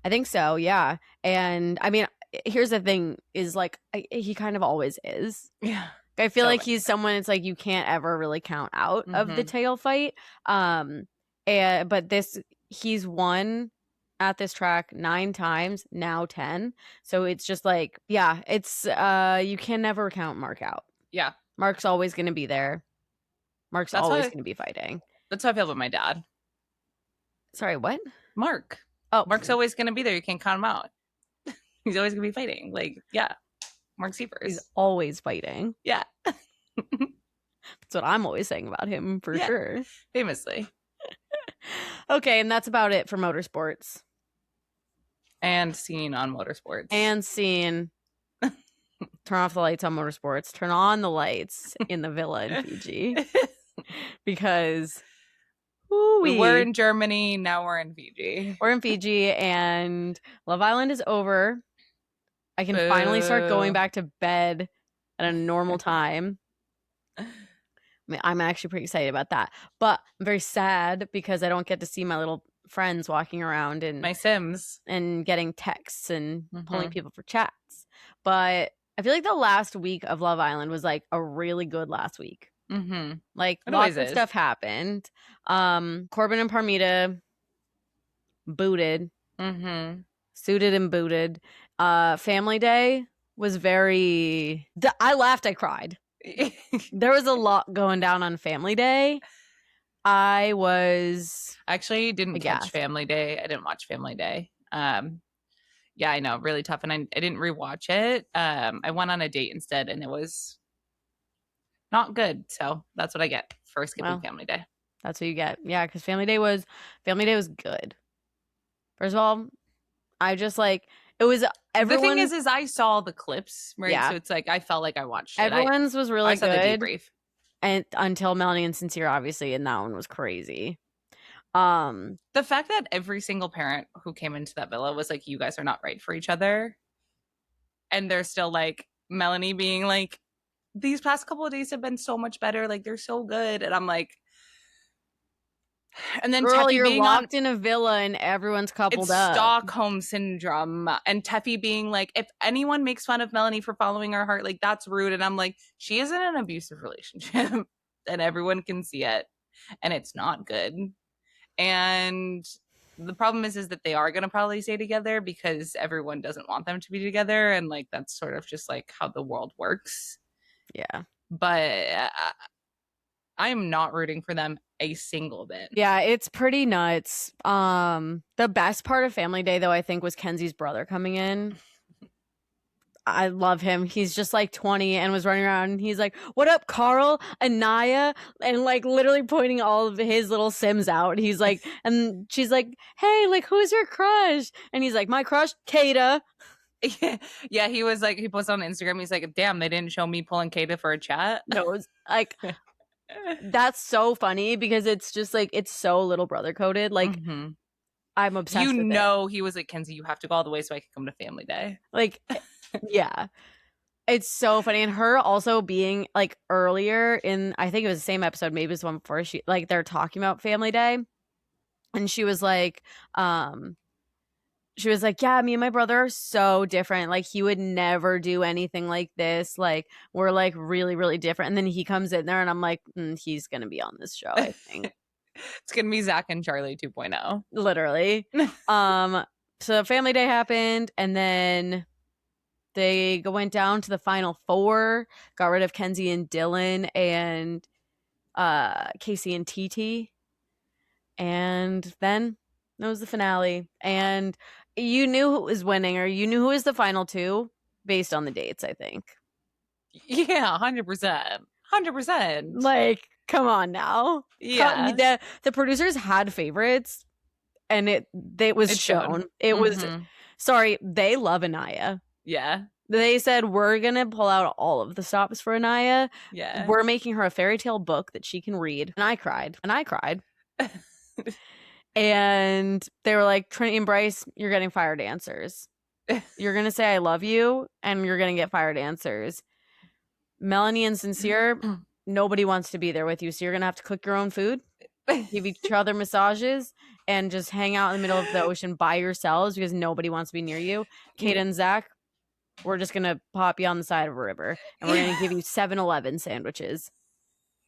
Speaker 1: I think so, yeah. And I mean, here's the thing is like he kind of always is.
Speaker 2: Yeah.
Speaker 1: I feel like he's someone it's like you can't ever really count out of the title fight. But he's won at this track 9 times, now 10. So it's just like, yeah, it's you can never count Mark out.
Speaker 2: Yeah.
Speaker 1: Mark's always going to be there. Mark's always going to be fighting.
Speaker 2: That's how I feel about my dad.
Speaker 1: Sorry, what?
Speaker 2: Mark.
Speaker 1: Oh,
Speaker 2: Mark's always going to be there. You can't count him out. He's always going to be fighting. Like, yeah. Mark Sievers.
Speaker 1: He's always fighting.
Speaker 2: Yeah.
Speaker 1: That's what I'm always saying about him, for sure.
Speaker 2: Famously.
Speaker 1: Okay, and that's about it for motorsports.
Speaker 2: And scene on motorsports.
Speaker 1: And scene. Turn off the lights on motorsports. Turn on the lights in the villa in Fiji. Because
Speaker 2: we were in Germany, now we're in Fiji.
Speaker 1: We're in Fiji, and Love Island is over. I can finally start going back to bed at a normal time. I mean, I'm actually pretty excited about that. But I'm very sad because I don't get to see my little friends walking around and
Speaker 2: my Sims and
Speaker 1: getting texts and pulling people for chats. But I feel like the last week of Love Island was like a really good last week. Like lots of stuff happened. Corbin and Parmita booted. Suited and booted. Family Day was I laughed, I cried. There was a lot going down on Family Day. I
Speaker 2: actually didn't catch Family Day. I didn't watch Family Day. Yeah, I know, really tough, and I didn't rewatch it. I went on a date instead, and it was not good. So that's what I get for skipping Family Day.
Speaker 1: That's what you get. Yeah, because Family Day was good. First of all, I just like it was everyone.
Speaker 2: The thing is I saw the clips, right? Yeah. So it's like I felt like I watched it.
Speaker 1: Everyone's was really good.
Speaker 2: I saw the debrief.
Speaker 1: And until Melanie and Sincere, obviously, and that one was crazy.
Speaker 2: The fact that every single parent who came into that villa was like, you guys are not right for each other. And they're still like, Melanie being like, these past couple of days have been so much better. Like, they're so good. And I'm like, and then
Speaker 1: Girl,
Speaker 2: Teffy
Speaker 1: you're
Speaker 2: being
Speaker 1: locked in a villa and everyone's coupled up.
Speaker 2: Stockholm syndrome. And Teffy being like, if anyone makes fun of Melanie for following her heart, like that's rude. And I'm like, she is in an abusive relationship and everyone can see it. And it's not good. And the problem is that they are going to probably stay together because everyone doesn't want them to be together. And like, that's sort of just like how the world works.
Speaker 1: Yeah.
Speaker 2: But I am not rooting for them a single bit.
Speaker 1: Yeah, it's pretty nuts. The best part of Family Day, though, I think, was Kenzie's brother coming in. I love him. He's just like 20 and was running around. And he's like, "What up, Carl, Anaya?" And like literally pointing all of his little Sims out. He's like, and she's like, "Hey, like, who's your crush?" And he's like, "My crush, Kata."
Speaker 2: Yeah, he was like, he posted on Instagram. He's like, "Damn, they didn't show me pulling Kata for a chat."
Speaker 1: No, it was like. That's so funny because it's just like it's so little brother coded. Like
Speaker 2: Mhm.
Speaker 1: I'm obsessed with it.
Speaker 2: He was like, Kenzie, you have to go all the way so I can come to family day.
Speaker 1: Like yeah. It's so funny. And her also being like earlier in I think it was the same episode, maybe it was the one before she like they're talking about Family Day. And she was like, yeah, me and my brother are so different. Like he would never do anything like this. Like we're like really, really different. And then he comes in there and I'm like, he's gonna be on this show, I think.
Speaker 2: It's gonna be Zach and Charlie 2.0.
Speaker 1: Literally. So Family Day happened and then they went down to the final four, got rid of Kenzie and Dylan and Casey and TT. And then that was the finale. And you knew who was winning, or you knew who was the final two based on the dates, I think.
Speaker 2: Yeah, 100%. 100%.
Speaker 1: Like, come on now.
Speaker 2: Yeah.
Speaker 1: The producers had favorites and it was shown. It was sorry, they love Anaya.
Speaker 2: Yeah.
Speaker 1: They said we're gonna pull out all of the stops for Anaya.
Speaker 2: Yeah.
Speaker 1: We're making her a fairy tale book that she can read. And I cried. And they were like, Trinity and Bryce, you're getting fired answers. You're gonna say I love you, and you're gonna get fired answers. Melanie and Sincere, nobody wants to be there with you, so you're gonna have to cook your own food, give each other massages, and just hang out in the middle of the ocean by yourselves because nobody wants to be near you. Kate and Zach, we're just gonna pop you on the side of a river, and we're gonna give you 7-Eleven sandwiches.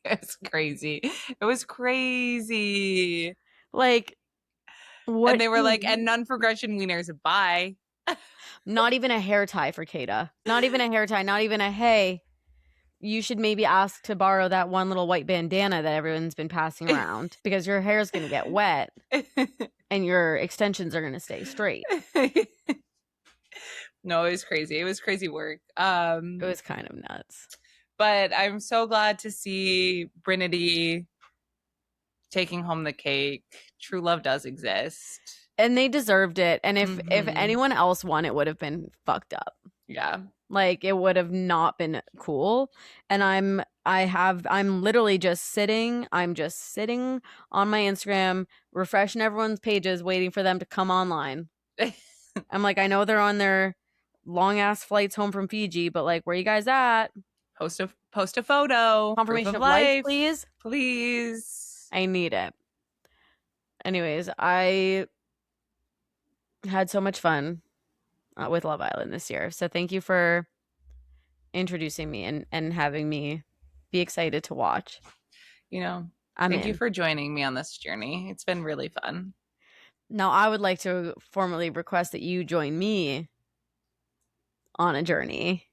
Speaker 2: It's crazy. It was crazy.
Speaker 1: Like, what?
Speaker 2: And they were like, and none for Gretchen Wieners. Bye.
Speaker 1: Not even a hair tie for Kata. Not even a hair tie. Not even a hey. You should maybe ask to borrow that one little white bandana that everyone's been passing around because your hair is going to get wet and your extensions are going to stay straight.
Speaker 2: No, it was crazy. It was crazy work.
Speaker 1: It was kind of nuts.
Speaker 2: But I'm so glad to see Brinity taking home the cake. True love does exist.
Speaker 1: And they deserved it. And if anyone else won, it would have been fucked up.
Speaker 2: Yeah.
Speaker 1: Like it would have not been cool. And I'm literally just sitting. I'm just sitting on my Instagram, refreshing everyone's pages, waiting for them to come online. I'm like, I know they're on their long ass flights home from Fiji, but like, where you guys at?
Speaker 2: Post a photo.
Speaker 1: Confirmation of life, please.
Speaker 2: Please.
Speaker 1: I need it. Anyways, I had so much fun with Love Island this year. So thank you for introducing me and having me be excited to watch. Thank
Speaker 2: you for joining me on this journey. It's been really fun.
Speaker 1: Now, I would like to formally request that you join me on a journey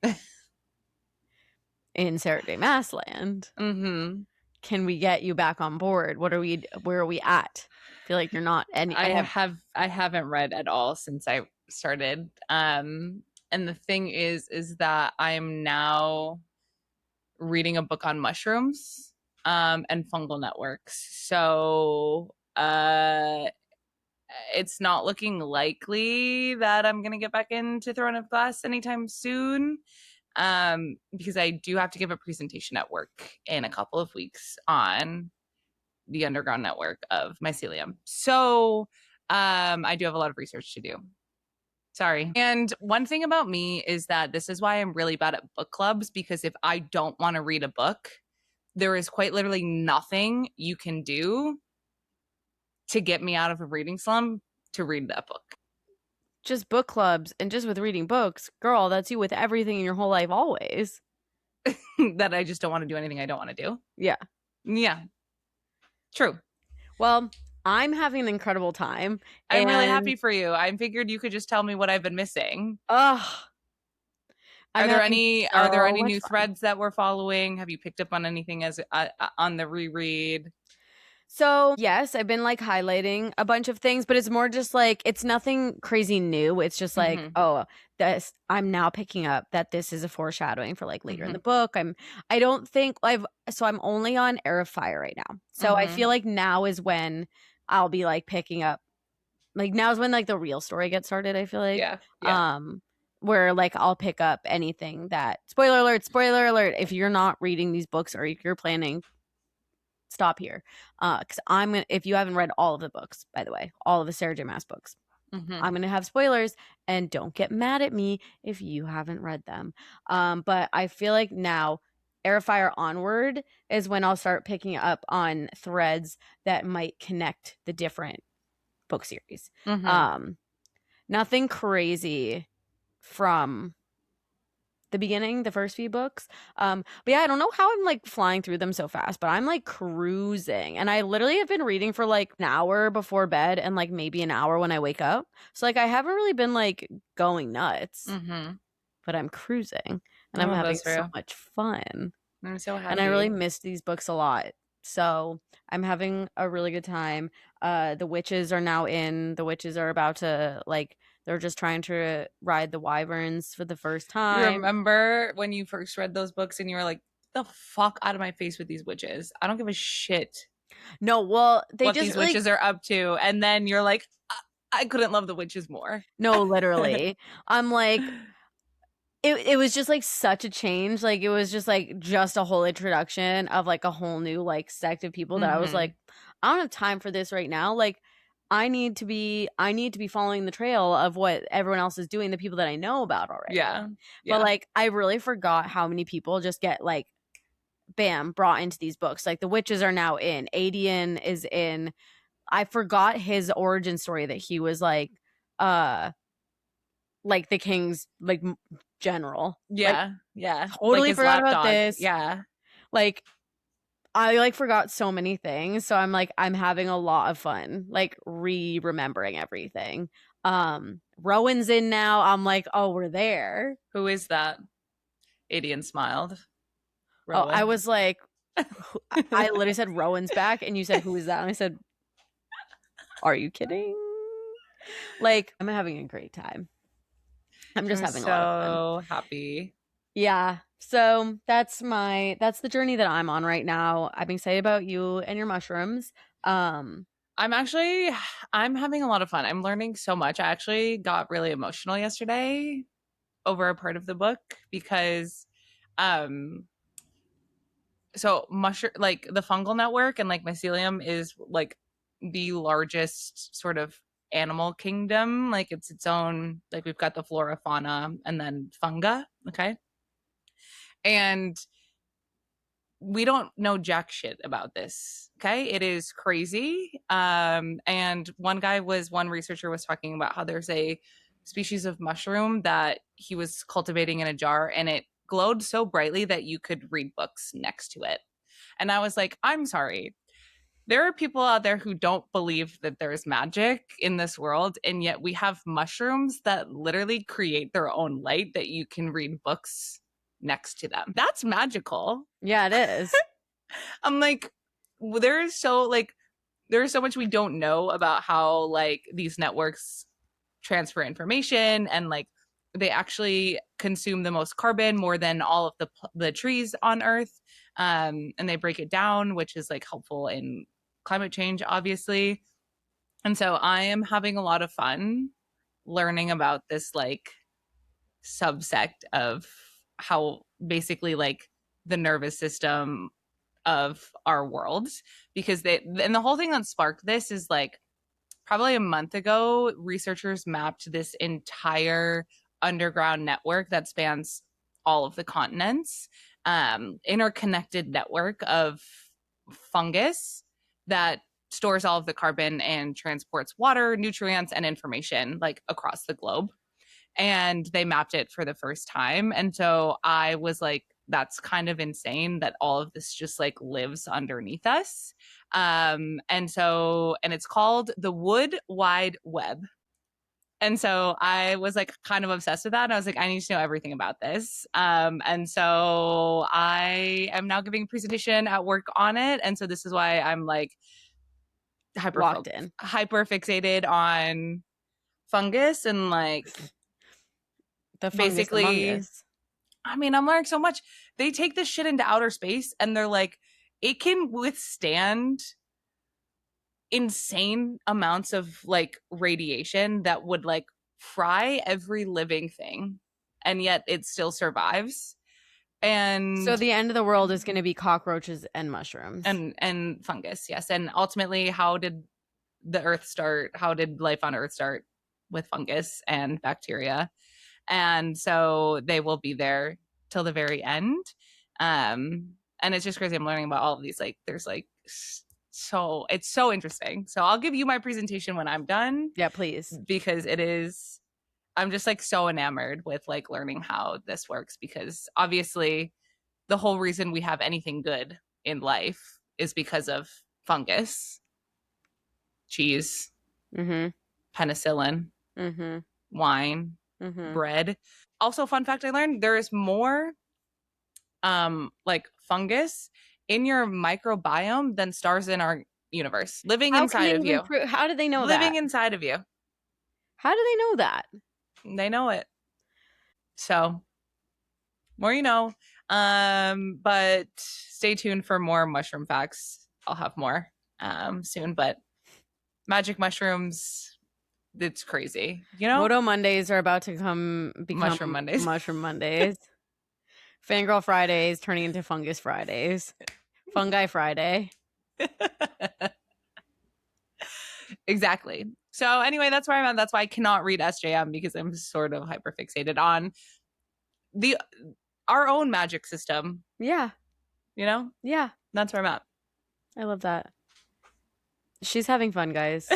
Speaker 1: in Saturday Massland.
Speaker 2: Mm-hmm.
Speaker 1: Can we get you back on board? Where are we at? I feel like you're not any.
Speaker 2: I haven't read at all since I started. And the thing is that I am now reading a book on mushrooms and fungal networks. So it's not looking likely that I'm gonna get back into Throne of Glass anytime soon. Because I do have to give a presentation at work in a couple of weeks on the underground network of mycelium. So I do have a lot of research to do. Sorry. And one thing about me is that this is why I'm really bad at book clubs, because if I don't want to read a book, there is quite literally nothing you can do to get me out of a reading slump to read that book.
Speaker 1: Just book clubs and just with reading books, girl, that's you with everything in your whole life always.
Speaker 2: That I just don't want to do anything I don't want to do.
Speaker 1: Yeah.
Speaker 2: Yeah. True.
Speaker 1: Well, I'm having an incredible time.
Speaker 2: I'm really happy for you. I figured you could just tell me what I've been missing.
Speaker 1: Are
Speaker 2: there any new threads that we're following? Have you picked up on anything as on the reread?
Speaker 1: So yes, I've been like highlighting a bunch of things, but it's more just like it's nothing crazy new. It's just like, I'm now picking up that this is a foreshadowing for like later in the book. I'm only on Air of Fire right now. So I feel like now is when I'll be like picking up, like now is when like the real story gets started, I feel like.
Speaker 2: Yeah.
Speaker 1: Where like I'll pick up anything that spoiler alert, if you're not reading these books or you're planning stop here. Because I'm gonna, if you haven't read all of the books, by the way, all of the Sarah J. Maas books, I'm gonna have spoilers, and don't get mad at me if you haven't read them. But I feel like now, Airfire onward is when I'll start picking up on threads that might connect the different book series. Nothing crazy from the beginning, the first few books. But yeah, I don't know how I'm like flying through them so fast, but I'm like cruising. And I literally have been reading for like an hour before bed and like maybe an hour when I wake up. So like I haven't really been like going nuts, but I'm cruising and I'm having
Speaker 2: That's
Speaker 1: so
Speaker 2: true.
Speaker 1: much fun.
Speaker 2: I'm so
Speaker 1: And I really
Speaker 2: happy.
Speaker 1: miss these books a lot. So I'm having a really good time. The witches are now in. The witches are about to like they're just trying to ride the wyverns for the first
Speaker 2: You
Speaker 1: time.
Speaker 2: remember when you first read those books and you were like, the fuck out of my face with these witches. I don't give a shit
Speaker 1: No, well, they
Speaker 2: what
Speaker 1: just
Speaker 2: these
Speaker 1: like
Speaker 2: witches are up to. And then you're like, I couldn't love the witches more.
Speaker 1: no, literally. I'm like it was just like such a change. Like it was just like just a whole introduction of like a whole new like sect of people that I was like, I don't have time for this right now. Like I need to be following the trail of what everyone else is doing, the people that I know about already.
Speaker 2: Yeah.
Speaker 1: But
Speaker 2: Yeah.
Speaker 1: like I really forgot how many people just get like bam brought into these books. Like the witches are now in. Adian is in. I forgot his origin story that he was uh like the king's like general. Like
Speaker 2: Yeah. Yeah. Like
Speaker 1: totally
Speaker 2: his
Speaker 1: forgot about
Speaker 2: lapdog.
Speaker 1: this.
Speaker 2: Yeah.
Speaker 1: Like I like forgot so many things. So I'm like I'm having a lot of fun like remembering everything. Rowan's in now. I'm like, "Oh, we're there."
Speaker 2: Who is that? Adian smiled.
Speaker 1: Oh, I
Speaker 2: Rowan.
Speaker 1: was like I literally said Rowan's back and you said who is that? And I said, "Are you kidding?" Like I'm having a great time. I'm just
Speaker 2: I'm
Speaker 1: having a lot of fun.
Speaker 2: so happy.
Speaker 1: Yeah. So that's the journey that I'm on right now. I'm excited about you and your mushrooms. Um
Speaker 2: I'm actually I'm having a lot of fun. I'm learning so much. I actually got really emotional yesterday over a part of the book because um so mushroom like the fungal network and like mycelium is like the largest sort of animal kingdom. Like it's its own, like we've got the flora, fauna, and then funga. Okay. And we don't know jack shit about this. Okay. It is crazy. And one researcher was talking about how there's a species of mushroom that he was cultivating in a jar and it glowed so brightly that you could read books next to it. And I was like, I'm sorry. There are people out there who don't believe that there's magic in this world. And yet we have mushrooms that literally create their own light that you can read books next to them. That's magical.
Speaker 1: yeah, it is.
Speaker 2: I'm like, there's so much we don't know about how like these networks transfer information and like they actually consume the most carbon more than all of the trees on Earth, and they break it down, which is like helpful in climate change, obviously. And so I am having a lot of fun learning about this like subsect of how basically like the nervous system of our world because the whole thing that sparked this is like probably a month ago researchers mapped this entire underground network that spans all of the continents, interconnected network of fungus that stores all of the carbon and transports water, nutrients, and information like across the globe. And they mapped it for the first time. And so I was like, that's kind of insane that all of this just like lives underneath us. And it's called the Wood Wide Web. And so I was like kind of obsessed with that. And I was like, I need to know everything about this. And so I am now giving a presentation at work on it. And so this is why I'm like
Speaker 1: Locked in.
Speaker 2: hyper fixated on fungus and like
Speaker 1: The fungus among
Speaker 2: basically,
Speaker 1: us.
Speaker 2: I mean, I'm learning so much. They take this shit into outer space and they're like, it can withstand insane amounts of like radiation that would like fry every living thing. And yet it still survives. And
Speaker 1: So the end of the world is going to be cockroaches and mushrooms.
Speaker 2: and fungus, yes. And ultimately, how did the earth start? How did life on earth start? With fungus and bacteria. And so they will be there till the very end. And it's just crazy. I'm learning about all of these. Like, there's like, so it's so interesting. So I'll give you my presentation when I'm done.
Speaker 1: Yeah, please.
Speaker 2: Because it is, I'm just like so enamored with like learning how this works, because obviously the whole reason we have anything good in life is because of fungus, cheese, penicillin, wine, bread. Also, fun fact I learned, there is more like fungus in your microbiome than stars in our universe living inside of you.
Speaker 1: How do they know that?
Speaker 2: Living inside of you.
Speaker 1: How do they know that?
Speaker 2: They know it. So, more you know. But stay tuned for more mushroom facts. I'll have more soon, but magic mushrooms, it's crazy. You know?
Speaker 1: Moto Mondays are about to become
Speaker 2: Mushroom Mondays.
Speaker 1: Mushroom Mondays. Fangirl Fridays turning into Fungus Fridays. Fungi Friday.
Speaker 2: Exactly. So anyway, that's where I'm at. That's why I cannot read SJM, because I'm sort of hyperfixated on our own magic system.
Speaker 1: Yeah.
Speaker 2: You know?
Speaker 1: Yeah.
Speaker 2: That's where I'm at.
Speaker 1: I love that. She's having fun, guys.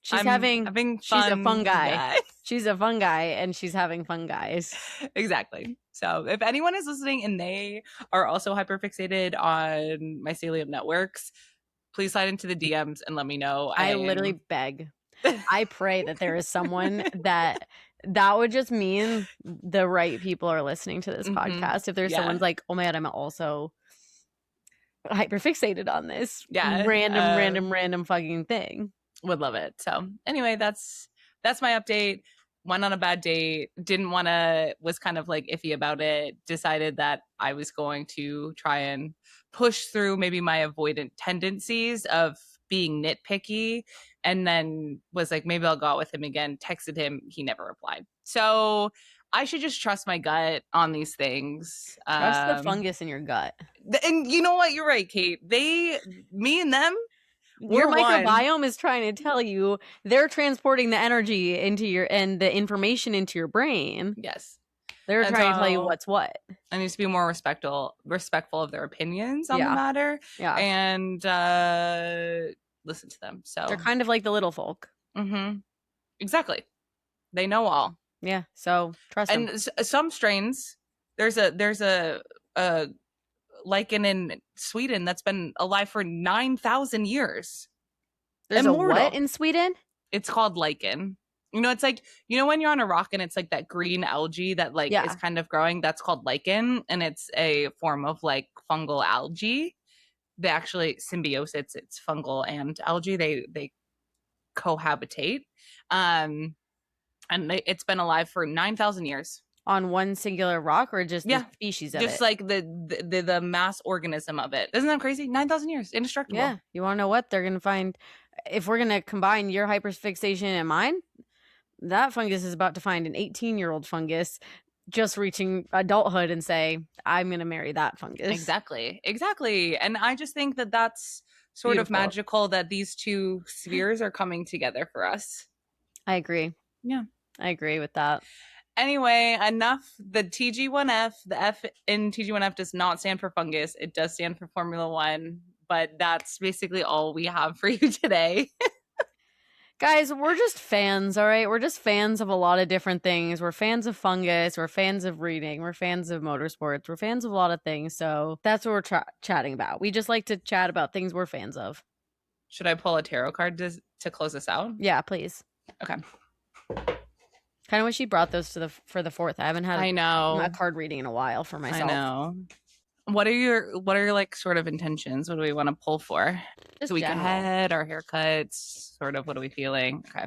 Speaker 1: She's
Speaker 2: having fun.
Speaker 1: She's a fun guy.
Speaker 2: Guy.
Speaker 1: She's a fun guy, and she's having fun, guys.
Speaker 2: Exactly. So if anyone is listening and they are also hyperfixated on mycelium networks, please slide into the DMs and let me know.
Speaker 1: I literally beg. I pray that there is someone that would just mean the right people are listening to this podcast. If there's someone's like, oh my God, I'm also hyperfixated on this random fucking thing.
Speaker 2: Would love it. So anyway, that's my update. Went on a bad date, was kind of like iffy about it, decided that I was going to try and push through maybe my avoidant tendencies of being nitpicky, and then was like, maybe I'll go out with him again. Texted him, he never replied. So I should just trust my gut on these things.
Speaker 1: Trust the fungus in your gut.
Speaker 2: And you know what? You're right, Kate. Me and them,
Speaker 1: your microbiome is trying to tell you, they're transporting the energy into and the information into your brain.
Speaker 2: Yes.
Speaker 1: They're trying to tell you what's what.
Speaker 2: I need to be more respectful of their opinions on the matter.
Speaker 1: Yeah.
Speaker 2: And listen to them. So
Speaker 1: they're kind of like the little folk.
Speaker 2: Exactly. They know all.
Speaker 1: Yeah. So trust them.
Speaker 2: And some strains, there's a lichen in Sweden that's been alive for 9,000 years.
Speaker 1: There's immortal. A what in Sweden?
Speaker 2: It's called lichen. You know, it's like, you know, when you're on a rock and it's like that green algae that like is kind of growing, that's called lichen. And it's a form of like fungal algae. They actually symbiosis, it's fungal and algae. They cohabitate. And it's been alive for 9,000 years.
Speaker 1: On one singular rock, or just the species of it?
Speaker 2: Just like the mass organism of it. Isn't that crazy? 9,000 years, indestructible.
Speaker 1: Yeah. You want to know what? They're going to find, if we're going to combine your hyperfixation and mine, that fungus is about to find an 18-year-old fungus just reaching adulthood and say, I'm going to marry that fungus.
Speaker 2: Exactly. And I just think that that's sort of magical that these two spheres are coming together for us.
Speaker 1: I agree.
Speaker 2: Yeah.
Speaker 1: I agree with that.
Speaker 2: Anyway, enough. The TG1F, the F in TG1F does not stand for fungus. It does stand for Formula One, but that's basically all we have for you today.
Speaker 1: Guys, we're just fans, all right? We're just fans of a lot of different things. We're fans of fungus. We're fans of reading. We're fans of motorsports. We're fans of a lot of things. So that's what we're chatting about. We just like to chat about things we're fans of.
Speaker 2: Should I pull a tarot card to close us out?
Speaker 1: Yeah, please.
Speaker 2: Okay.
Speaker 1: Kind of wish you brought those for the 4th. I haven't had
Speaker 2: a
Speaker 1: card reading in a while for myself.
Speaker 2: I know. What are your like sort of intentions? What do we want to pull for?
Speaker 1: Just
Speaker 2: the week ahead, our haircuts, sort of what are we feeling? Okay.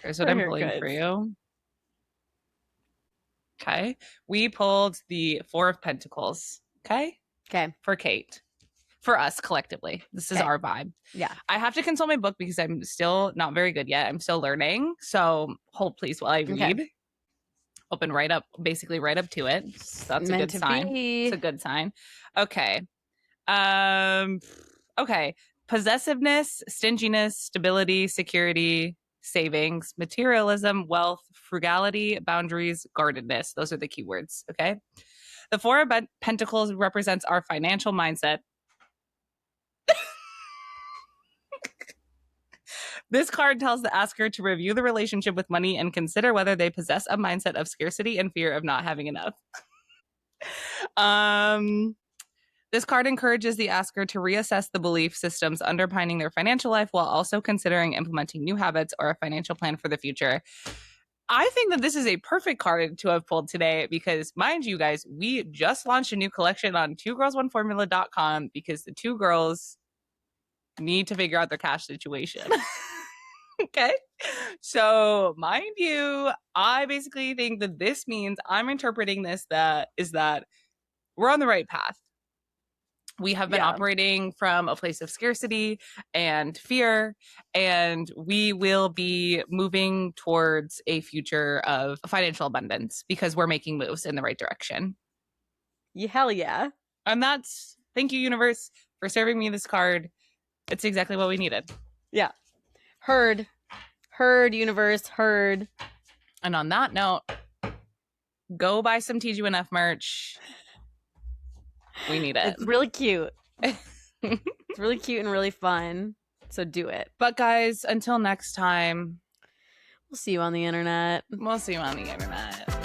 Speaker 2: Here's what I'm pulling for you. Okay. We pulled the 4 of Pentacles. Okay. For Kate. For us collectively. This is our vibe.
Speaker 1: Yeah.
Speaker 2: I have to consult my book because I'm still not very good yet. I'm still learning. So hold please while I read. Open right up, basically right up to it. So that's a
Speaker 1: Meant
Speaker 2: good
Speaker 1: to
Speaker 2: sign.
Speaker 1: be.
Speaker 2: It's a good sign. Okay. Okay. Possessiveness, stinginess, stability, security, savings, materialism, wealth, frugality, boundaries, guardedness. Those are the keywords. Okay. The Four of Pentacles represents our financial mindset. This card tells the asker to review the relationship with money and consider whether they possess a mindset of scarcity and fear of not having enough. Um, This card encourages the asker to reassess the belief systems underpinning their financial life while also considering implementing new habits or a financial plan for the future. I think that this is a perfect card to have pulled today because, mind you guys, we just launched a new collection on twogirlsoneformula.com because the two girls need to figure out their cash situation. Okay. So, mind you, I basically think that this means I'm interpreting this that we're on the right path. We have been operating from a place of scarcity and fear, and we will be moving towards a future of financial abundance because we're making moves in the right direction.
Speaker 1: Hell yeah.
Speaker 2: And that's, thank you, universe, for serving me this card. It's exactly what we needed.
Speaker 1: Yeah. Heard, universe, heard.
Speaker 2: And on that note, go buy some TG1F merch. We need it.
Speaker 1: It's really cute. It's really cute and really fun. So do it.
Speaker 2: But guys, until next time,
Speaker 1: we'll see you on the internet.
Speaker 2: We'll see you on the internet.